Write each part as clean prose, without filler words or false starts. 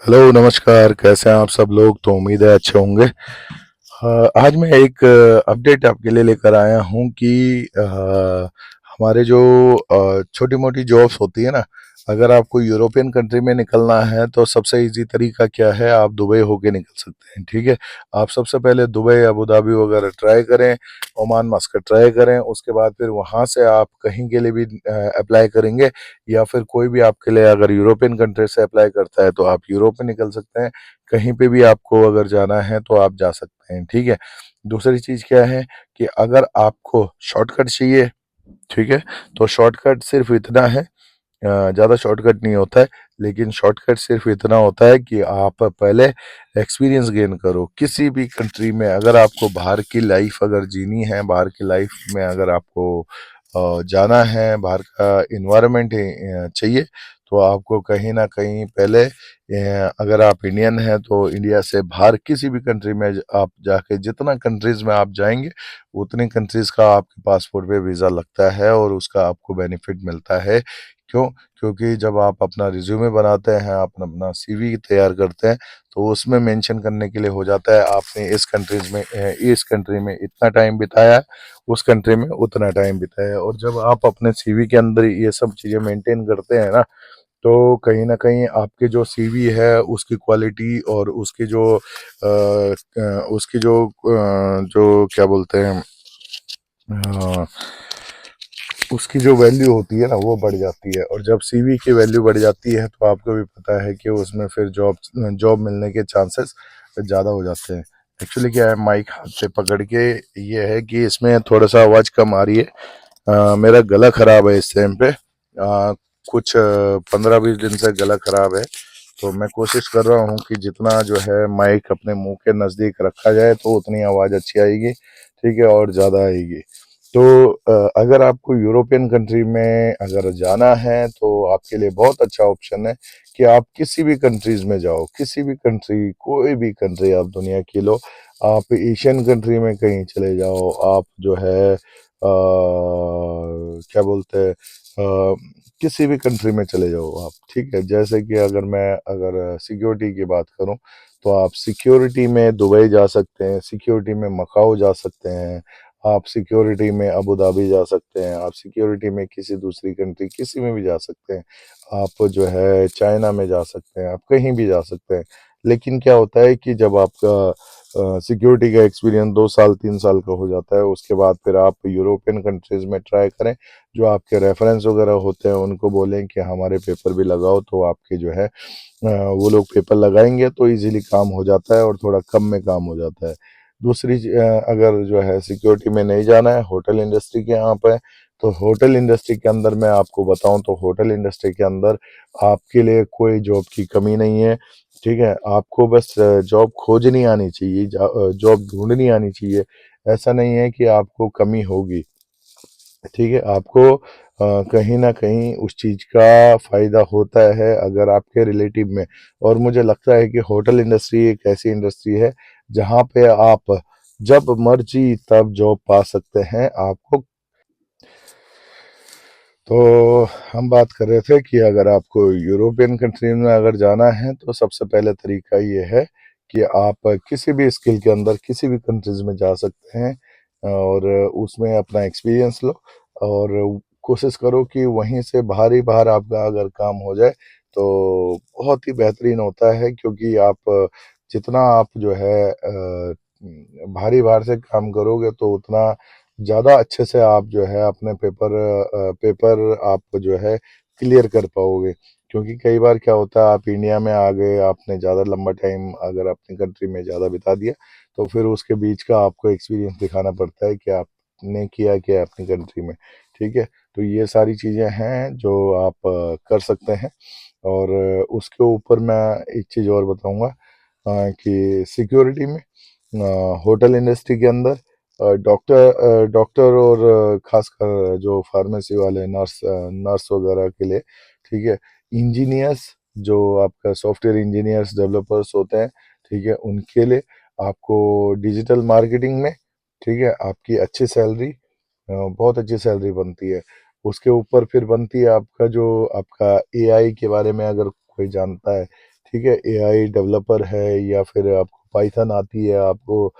Hello नमस्कार, कैसे हैं आप सब लोग। तो उम्मीद है अच्छे होंगे। आज मैं एक अपडेट आपके लिए लेकर आया हूँ कि हमारे जो छोटी मोटी जॉब्स होती है ना, अगर आपको यूरोपियन कंट्री में निकलना है तो सबसे इजी तरीका क्या है, आप दुबई होके निकल सकते हैं। ठीक है, आप सबसे पहले दुबई, अबू धाबी वगैरह ट्राई करें, ओमान मस्कट ट्राई करें। उसके बाद फिर वहाँ से आप कहीं के लिए भी अप्लाई करेंगे, या फिर कोई भी आपके लिए अगर यूरोपियन कंट्री से अप्लाई करता है तो आप यूरोप में निकल सकते हैं। कहीं पे भी आपको अगर जाना है तो आप जा सकते हैं। ठीक है, दूसरी चीज़ क्या है कि अगर आपको शॉर्टकट चाहिए, ठीक है, तो शॉर्टकट सिर्फ इतना है, ज़्यादा शॉर्टकट नहीं होता है, लेकिन शॉर्टकट सिर्फ इतना होता है कि आप पहले एक्सपीरियंस गेन करो किसी भी कंट्री में। अगर आपको बाहर की लाइफ अगर जीनी है, बाहर की लाइफ में अगर आपको जाना है, बाहर का इन्वायरमेंट चाहिए, तो आपको कहीं ना कहीं पहले अगर आप इंडियन हैं तो इंडिया से बाहर किसी भी कंट्री में आप जाके, जितना कंट्रीज में आप जाएंगे उतनी कंट्रीज का आपके पासपोर्ट पे वीज़ा लगता है और उसका आपको बेनिफिट मिलता है। क्यों? क्योंकि जब आप अपना रिज्यूमे बनाते हैं, अपना अपना सीवी तैयार करते हैं, तो उसमें मेंशन करने के लिए हो जाता है आपने इस कंट्री में इतना टाइम बिताया है, उस कंट्री में उतना टाइम बिताया है। और जब आप अपने सीवी के अंदर ये सब चीज़ें मेंटेन करते हैं ना, तो कहीं न कहीं आपके जो सीवी है उसकी क्वालिटी और जो क्या बोलते हैं, अ, उसकी जो वैल्यू होती है ना वो बढ़ जाती है। और जब सीवी की वैल्यू बढ़ जाती है तो आपको भी पता है कि उसमें फिर जॉब जॉब मिलने के चांसेस ज़्यादा हो जाते हैं। एक्चुअली क्या है, माइक हाथ से पकड़ के, ये है कि इसमें थोड़ा सा आवाज़ कम आ रही है। मेरा गला ख़राब है इस टाइम पे। कुछ 15-20 दिन से गला ख़राब है, तो मैं कोशिश कर रहा हूँ कि जितना जो है माइक अपने मुंह के नज़दीक रखा जाए तो उतनी आवाज़ अच्छी आएगी। ठीक है, और ज़्यादा आएगी। तो अगर आपको यूरोपियन कंट्री में अगर जाना है तो आपके लिए बहुत अच्छा ऑप्शन है कि आप किसी भी कंट्रीज में जाओ, किसी भी कंट्री, कोई भी कंट्री आप दुनिया की लो। आप एशियन कंट्री में कहीं चले जाओ, आप जो है क्या बोलते हैं, किसी भी कंट्री में चले जाओ आप। ठीक है, जैसे कि अगर सिक्योरिटी की बात करूं, तो आप सिक्योरिटी में दुबई जा सकते हैं, सिक्योरिटी में मकाओ जा सकते हैं, आप सिक्योरिटी में अबू धाबी जा सकते हैं, आप सिक्योरिटी में किसी दूसरी कंट्री किसी में भी जा सकते हैं, आप जो है चाइना में जा सकते हैं, आप कहीं भी जा सकते हैं। लेकिन क्या होता है कि जब आपका सिक्योरिटी का एक्सपीरियंस 2 साल 3 साल का हो जाता है, उसके बाद फिर आप यूरोपियन कंट्रीज में ट्राई करें। जो आपके रेफरेंस वगैरह होते हैं उनको बोलें कि हमारे पेपर भी लगाओ, तो आपके जो है वो लोग पेपर लगाएंगे तो इजीली काम हो जाता है और थोड़ा कम में काम हो जाता है। अगर जो है सिक्योरिटी में नहीं जाना है, होटल इंडस्ट्री के यहाँ पे, तो होटल इंडस्ट्री के अंदर मैं आपको बताऊं तो होटल इंडस्ट्री के अंदर आपके लिए कोई जॉब की कमी नहीं है। ठीक है, आपको बस जॉब खोजनी आनी चाहिए, जॉब ढूंढनी आनी चाहिए। ऐसा नहीं है कि आपको कमी होगी। ठीक है, आपको कहीं ना कहीं उस चीज़ का फायदा होता है अगर आपके रिलेटिव में। और मुझे लगता है कि होटल इंडस्ट्री एक ऐसी इंडस्ट्री है जहाँ पे आप जब मर्जी तब जॉब पा सकते हैं आपको। तो हम बात कर रहे थे कि अगर आपको यूरोपियन कंट्री में अगर जाना है तो सबसे पहले तरीका ये है कि आप किसी भी स्किल के अंदर किसी भी कंट्रीज में जा सकते हैं और उसमें अपना एक्सपीरियंस लो। और कोशिश करो कि वहीं से बाहर ही बाहर आपका अगर काम हो जाए तो बहुत ही बेहतरीन होता है, क्योंकि आप जितना आप जो है बाहरी बाहर से काम करोगे तो उतना ज़्यादा अच्छे से आप जो है अपने पेपर आप जो है क्लियर कर पाओगे। क्योंकि कई बार क्या होता है, आप इंडिया में आ गए, आपने ज़्यादा लंबा टाइम अगर अपनी कंट्री में ज़्यादा बिता दिया, तो फिर उसके बीच का आपको एक्सपीरियंस दिखाना पड़ता है कि आपने किया क्या अपनी कंट्री में। ठीक है, तो ये सारी चीज़ें हैं जो आप कर सकते हैं। और उसके ऊपर मैं एक चीज़ और बताऊंगा, कि सिक्योरिटी में, होटल इंडस्ट्री के अंदर, डॉक्टर और खासकर जो फार्मेसी वाले नर्स वगैरह के लिए, ठीक है, इंजीनियर्स, जो आपका सॉफ्टवेयर इंजीनियर्स डेवलपर्स होते हैं, ठीक है, उनके लिए आपको डिजिटल मार्केटिंग में, ठीक है, आपकी अच्छी सैलरी, बहुत अच्छी सैलरी बनती है। उसके ऊपर फिर बनती है आपका जो आपका एआई के बारे में अगर कोई जानता है, ठीक है, एआई डेवलपर है, या फिर आपको पाइथन आती है, आपको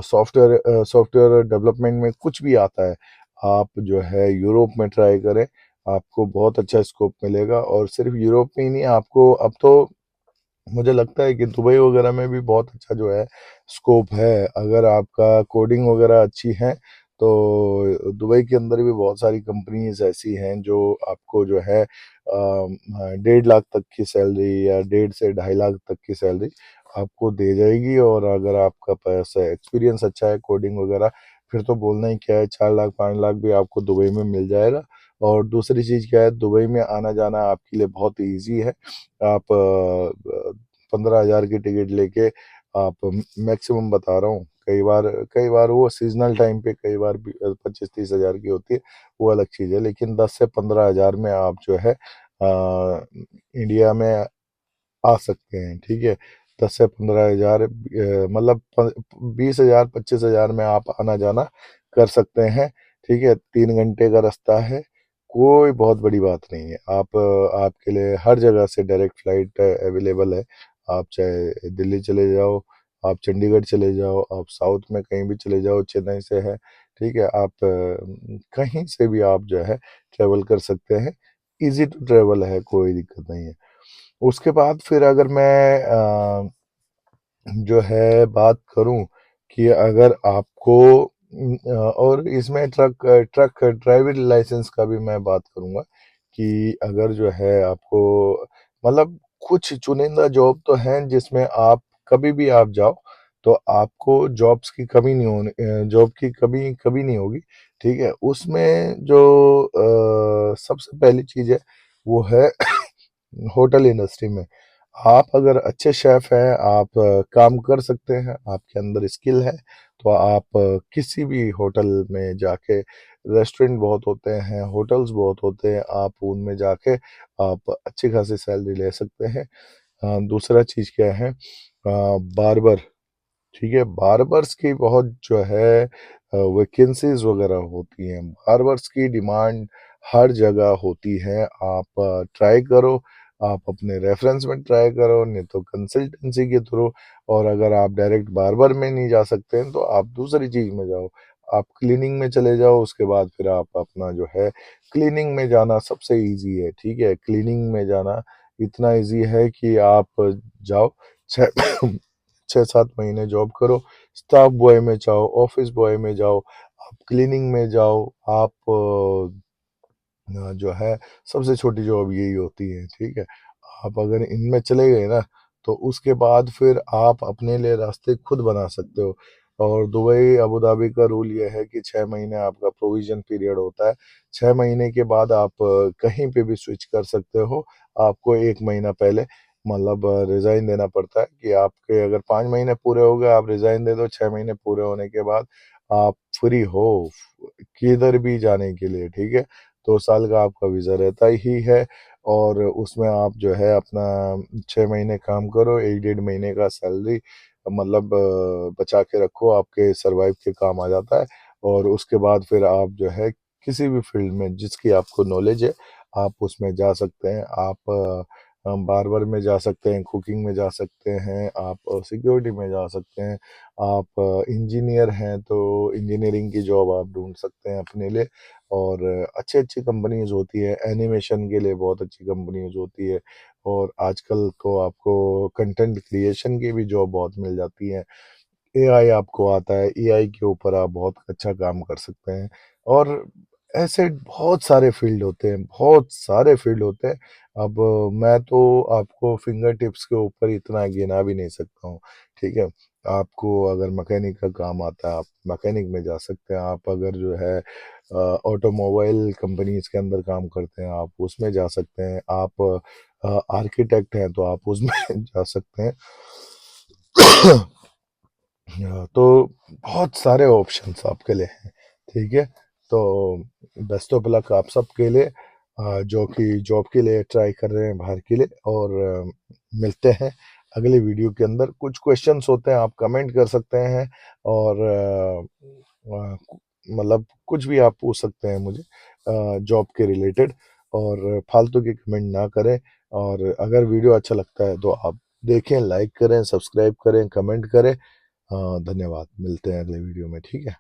सॉफ्टवेयर डेवलपमेंट में कुछ भी आता है, आप जो है यूरोप में ट्राई करें। आपको बहुत अच्छा स्कोप मिलेगा। और सिर्फ यूरोप में ही नहीं, आपको अब तो मुझे लगता है कि दुबई वगैरह में भी बहुत अच्छा जो है स्कोप है। अगर आपका कोडिंग वगैरह अच्छी है तो दुबई के अंदर भी बहुत सारी कंपनीज ऐसी हैं जो आपको जो है 1.5 लाख तक की सैलरी या 1.5 से 2.5 लाख तक की सैलरी आपको दे जाएगी। और अगर आपका पैसा एक्सपीरियंस अच्छा है कोडिंग वगैरह, फिर तो बोलना ही क्या है, 4 लाख 5 लाख भी आपको दुबई में मिल जाएगा। और दूसरी चीज़ क्या है, दुबई में आना जाना आपके लिए बहुत ईजी है। आप 15 हजार की टिकट लेके आप, मैक्सिमम बता रहा हूँ, कई बार वो सीजनल टाइम पे कई बार 25-30 हजार की होती है, वो अलग चीज़ है। लेकिन 10 से 15 हजार में आप जो है इंडिया में आ सकते हैं। ठीक है, 10 से 15 हजार, मतलब 20 हजार 25 हजार में आप आना जाना कर सकते हैं। ठीक है, 3 घंटे का रास्ता है, कोई बहुत बड़ी बात नहीं है। आपके लिए हर जगह से डायरेक्ट फ्लाइट अवेलेबल है। आप चाहे दिल्ली चले जाओ, आप चंडीगढ़ चले जाओ, आप साउथ में कहीं भी चले जाओ, चेन्नई से है। ठीक है, आप कहीं से भी आप जो है ट्रेवल कर सकते हैं। इजी टू ट्रेवल है, कोई दिक्कत नहीं है। उसके बाद फिर अगर मैं जो है बात करूं कि अगर आपको और इसमें ट्रक ड्राइविंग लाइसेंस का भी मैं बात करूंगा कि अगर जो है आपको, मतलब कुछ चुनिंदा जॉब तो हैं जिसमें आप कभी भी आप जाओ तो आपको जॉब्स की कमी नहीं होने, जॉब की कमी कभी नहीं होगी। ठीक है, उसमें जो सबसे पहली चीज है वो है होटल इंडस्ट्री में। आप अगर अच्छे शेफ हैं, आप काम कर सकते हैं, आपके अंदर स्किल है, तो आप किसी भी होटल में जाके, रेस्टोरेंट बहुत होते हैं, होटल्स बहुत होते हैं, आप उनमें जाके आप अच्छी खासी सैलरी ले सकते हैं। दूसरा चीज क्या है, बार्बर। ठीक है, बार्बर्स की बहुत जो है वैकेंसीज वगैरह होती हैं, बार्बर्स की डिमांड हर जगह होती है। आप ट्राई करो, आप अपने रेफरेंस में ट्राई करो, नहीं तो कंसल्टेंसी के थ्रू। और अगर आप डायरेक्ट बार्बर में नहीं जा सकते हैं तो आप दूसरी चीज में जाओ, आप क्लीनिंग में चले जाओ। उसके बाद फिर आप अपना जो है, क्लीनिंग में जाना सबसे इजी है। ठीक है, क्लीनिंग में जाना इतना इजी है कि आप जाओ, 6 6 7 महीने जॉब करो, स्टाफ बॉय में जाओ, ऑफिस बॉय में जाओ, आप क्लीनिंग में जाओ, आप जो है सबसे छोटी जॉब यही होती है। ठीक है, आप अगर इनमें चले गए ना तो उसके बाद फिर आप अपने लिए रास्ते खुद बना सकते हो। और दुबई अबू धाबी का रूल ये है कि 6 महीने आपका प्रोविजन पीरियड होता है। 6 महीने के बाद आप कहीं पे भी स्विच कर सकते हो। आपको 1 महीना पहले मतलब रिजाइन देना पड़ता है कि आपके अगर 5 महीने पूरे हो गए आप रिजाइन दे दो, 6 महीने पूरे होने के बाद आप फ्री हो किधर भी जाने के लिए। ठीक है, 2 साल का आपका वीज़ा रहता ही है। और उसमें आप जो है अपना 6 महीने काम करो, 1 1.5 महीने का सैलरी मतलब बचा के रखो, आपके सरवाइव के काम आ जाता है। और उसके बाद फिर आप जो है किसी भी फील्ड में जिसकी आपको नॉलेज है आप उसमें जा सकते हैं। आप बार्बर में जा सकते हैं, कुकिंग में जा सकते हैं, आप सिक्योरिटी में जा सकते हैं, आप इंजीनियर हैं तो इंजीनियरिंग की जॉब आप ढूंढ सकते हैं अपने लिए। और अच्छी अच्छी कंपनीज होती है, एनिमेशन के लिए बहुत अच्छी कंपनीज होती है। और आजकल तो आपको कंटेंट क्रिएशन की भी जॉब बहुत मिल जाती है। एआई आपको आता है, एआई के ऊपर आप बहुत अच्छा काम कर सकते हैं। और ऐसे बहुत सारे फील्ड होते हैं, बहुत सारे फील्ड होते हैं। अब मैं तो आपको फिंगर टिप्स के ऊपर इतना गिना भी नहीं सकता हूँ। ठीक है, आपको अगर मैकेनिक का काम आता है आप मैकेनिक में जा सकते हैं, आप अगर जो है ऑटोमोबाइल कंपनीज के अंदर काम करते हैं आप उसमें जा सकते हैं, आप आर्किटेक्ट हैं तो आप उसमें जा सकते हैं। तो बहुत सारे ऑप्शंस आपके लिए हैं। ठीक है, तो बेस्ट ऑफ लक आप सबके लिए जो कि जॉब के लिए ट्राई कर रहे हैं बाहर के लिए। और मिलते हैं अगले वीडियो के अंदर। कुछ क्वेश्चंस होते हैं आप कमेंट कर सकते हैं। और मतलब कुछ भी आप पूछ सकते हैं मुझे जॉब के रिलेटेड। और फालतू के कमेंट ना करें। और अगर वीडियो अच्छा लगता है तो आप देखें, लाइक करें, सब्सक्राइब करें, कमेंट करें। धन्यवाद, मिलते हैं अगले वीडियो में, ठीक है।